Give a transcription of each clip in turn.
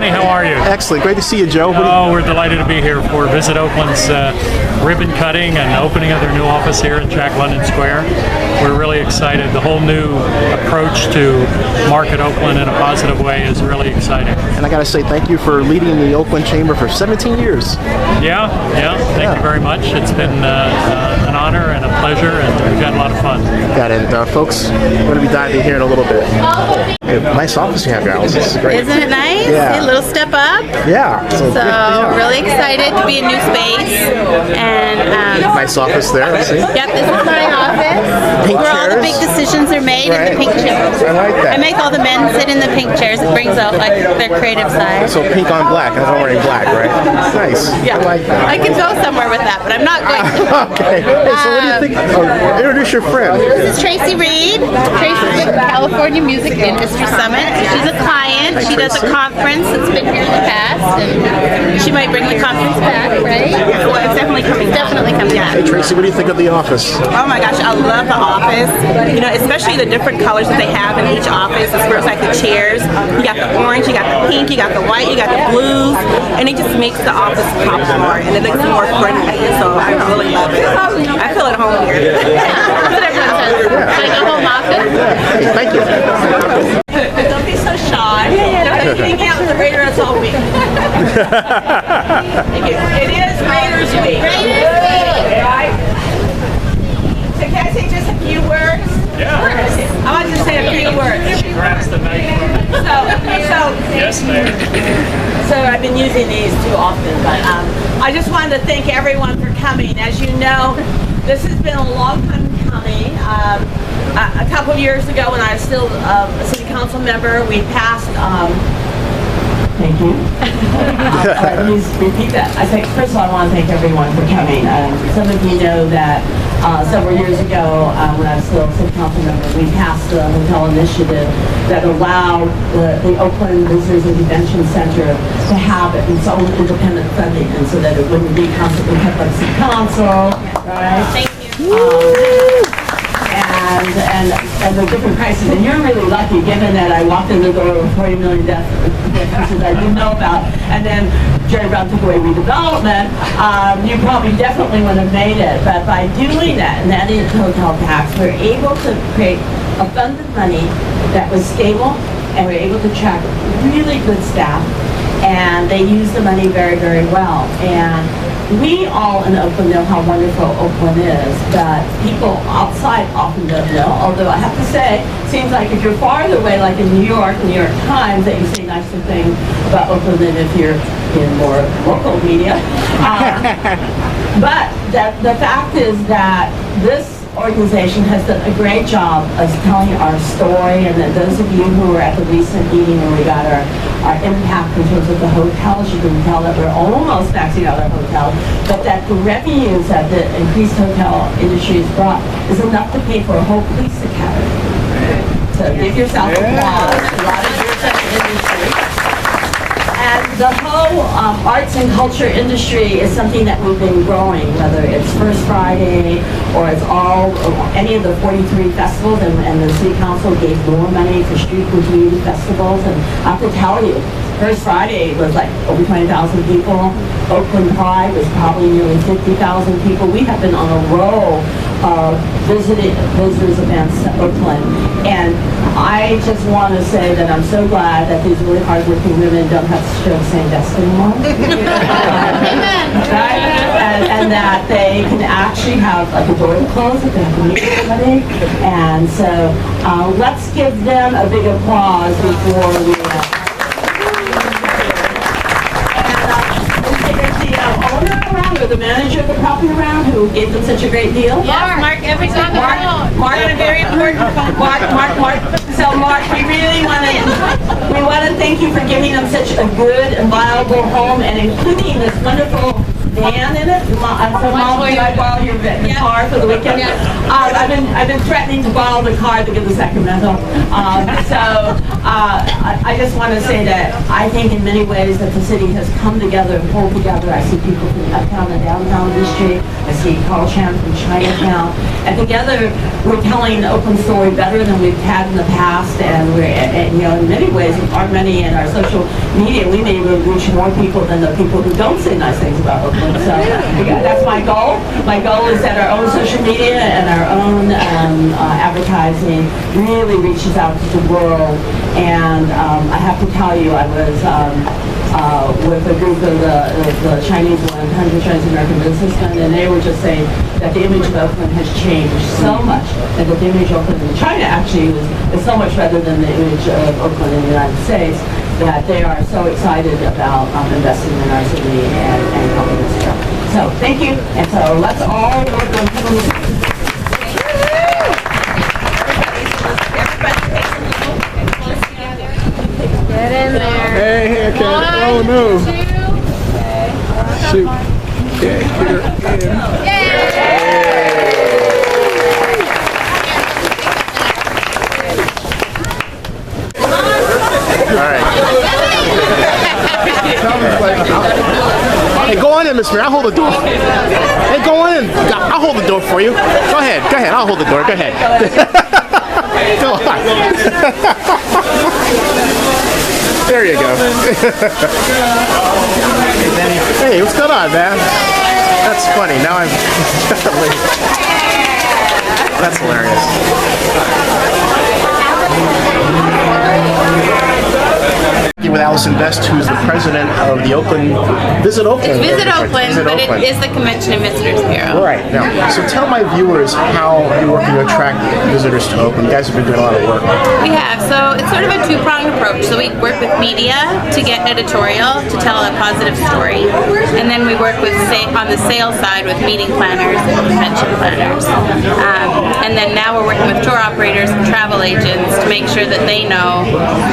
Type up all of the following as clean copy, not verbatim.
Hey, how are you? Excellent. Great to see you, Joe. Oh, we're delighted to be here for Visit Oakland's ribbon cutting and opening of their new office here in Jack London Square. We're really excited. The whole new approach to market Oakland in a positive way is really exciting. And I got to say thank you for leading the Oakland Chamber for 17 years. Yeah. Thank you very much. It's been an honor and a pleasure, and we've had a lot of fun. Got it. Folks, we're going to be diving here in a little bit. Hey, nice office you have, guys. This is great. Isn't it nice? Yeah. A little step up. Yeah. So Really excited to be in new space. And nice office there. Let's see. yep, this is my office. Pink where all the chairs. big decisions are made in the pink chairs. I like that. I make all the men sit in the pink chairs. It brings out like their creative side. So pink on black. I'm wearing black, right? Nice. Yeah. I like that. I could go somewhere with that, but I'm not going to. Okay. Hey, so what do you think? Introduce your friend. This is Tracy Reed. Tracy's with the California Music Industry Summit. She's a client. She does a conference that's been here in the past, and she might bring the conference back, right? Well, it's definitely coming. Definitely coming back. Hey, Tracy, what do you think of the office? Oh my gosh, I love the office. You know, especially the different colors that they have in each office, as far as like the chairs. You got the orange, you got the pink, you got the white, you got the blues, and it just makes the office pop more, and it looks more friendly. So I really love it. I feel at home here. That's what everyone says. Like a home office. Hey, thank you. Don't be so shy. Don't hang out with the Raiders all week. Thank you. It is Raiders week. Right? So can I say just a few words? Yeah. I want you to say a few words. Grabs the mic. Yes, ma'am. So I've been using these too often, but I just wanted to thank everyone for coming. As you know, this has been a long time coming. A couple of years ago, when I was still a city council member, we passed. Thank you. Let me repeat that. I think first of all, I want to thank everyone for coming. Some of you know that several years ago, when I was still a city council member, we passed the hotel initiative that allowed the Oakland Visitors and Convention Center to have its own independent funding, and so that it wouldn't be constantly kept by the city council. Right? Thank you. And the different prices. And you're really lucky, given that I walked in the door with 40 million differences I didn't know about. And then Jerry Brown took away redevelopment. You probably definitely would have made it. But by doing that and adding the hotel tax, we're able to create a fund of money that was stable, and we're able to attract really good staff. And they use the money very, very well. And we all in Oakland know how wonderful Oakland is, but people outside often don't know. Although I have to say, it seems like if you're farther away, like in New York Times, that you say nicer things about Oakland than if you're in more local media. But the fact is that this organization has done a great job of telling our story, and that those of you who were at the recent meeting where we got our impact in terms of the hotels, you can tell that we're almost maxing out our hotels, but that the revenues that the increased hotel industry has brought is enough to pay for a whole police academy. So give yourself applause. A lot of years at the industry. And the whole arts and culture industry is something that we've been growing, whether it's First Friday or it's any of the 43 festivals, and the city council gave more money for street and community festivals. And I have to tell you, First Friday was like over 20,000 people. Oakland Pride was probably nearly 50,000 people. We have been on a roll of visitors events to Oakland. And I just want to say that I'm so glad that these really hardworking women don't have to show the same desk anymore. Amen. Right? And that they can actually have like a door to close if they have to meet somebody. And so let's give them a big applause before we the manager of the property around who gave them such a great deal. Yes, Mark, every time Mark, a very important Mark. So Mark, we really want to thank you for giving them such a good and viable home, and including this wonderful van in it. Mom, can I borrow your car for the weekend? I've been threatening to borrow the car to get to Sacramento. I just want to say that I think in many ways that the city has come together and pulled together. I see people from uptown and downtown district. I I see Carl Chan from Chinatown. And together, we're telling Oakland story better than we've had in the past. And we're, and, you know, in many ways, our many in our social media, we may even reach more people than the people who don't say nice things about Oakland. So that's my goal. My goal is that our own social media and our own advertising really reaches out to the world. And I have to tell you, I was with a group of the Chinese 100 Chinese American businessmen, and they were just saying that the image of Oakland has changed so much, and that the image of Oakland in China actually is so much better than the image of Oakland in the United States, that they are so excited about investing in our city and helping us grow. So thank you, and so let's all work on Get in there. Hey, okay. Oh no. Shoot. Okay, get her in. All right. Hey, go on in, Miss Mary. I'll hold the door. Hey, go on in. I'll hold the door for you. Go ahead. Go ahead. I'll hold the door. Go ahead. Go on. There you go. Hey, what's going on, man? That's funny. Now I'm. That's hilarious. With Allison Best, who's the president of the Oakland Visit Oakland. Visit Oakland, Visit but Oakland. it is the Convention and Visitors Bureau. Right. Now, so tell my viewers how you're working to attract visitors to Oakland. You guys have been doing a lot of work. We have. So it's sort of a two-pronged approach. So we work with media to get editorial, to tell a positive story. And then we work with, on the sales side with meeting planners and convention planners. And then now we're working with tour operators and travel agents to make sure that they know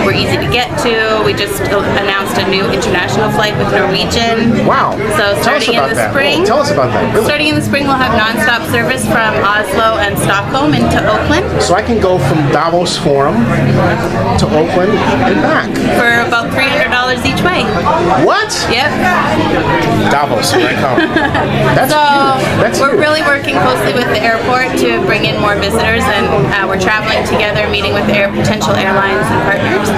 we're easy to get to. We just announced a new international flight with Norwegian. Wow. So starting in the spring. Tell us about that. Really. Starting in the spring, we'll have nonstop service from Oslo and Stockholm into Oakland So I can go from Davos Forum to Oakland and back. for about $300 each way. What? Yep. Davos, here I come. That's So huge. That's we're huge. really working closely with the airport to bring in more visitors, and we're traveling together, meeting with potential airlines and partners.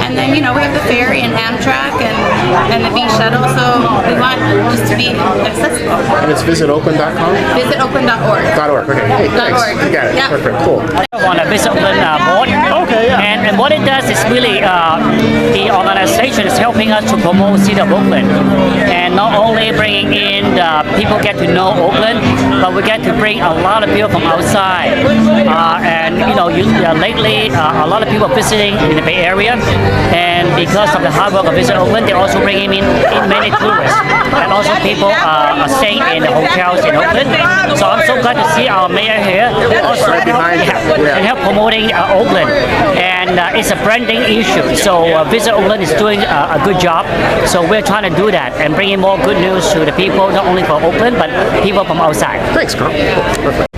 And then, you know, we have the ferry and Amtrak and the bee shuttle, so we want just to be accessible. And it's visitoakland.com? VisitOakland.org. .org. Okay. Hey, thanks. .org. You got it. Yep. Perfect. Cool. On a Visit Oakland board. Okay, yeah. And what it does is really the organization is helping us to promote City of Oakland, and not only bringing in the people get to know Oakland, but we get to bring a lot of people from outside. And you know, lately a lot of people visiting in the Bay Area, and because of the hard work of Visit Oakland, they're also bringing in many tourists, and also people are staying in the hotels in Oakland. So I'm so glad to see our mayor here also Right behind you. Yeah. and help promoting Oakland, and it's a branding issue. So Visit Oakland is doing a good job. So we're trying to do that and bringing more good news to the people, not only for Oakland but people from outside. Thanks, Carl. Cool. Perfect.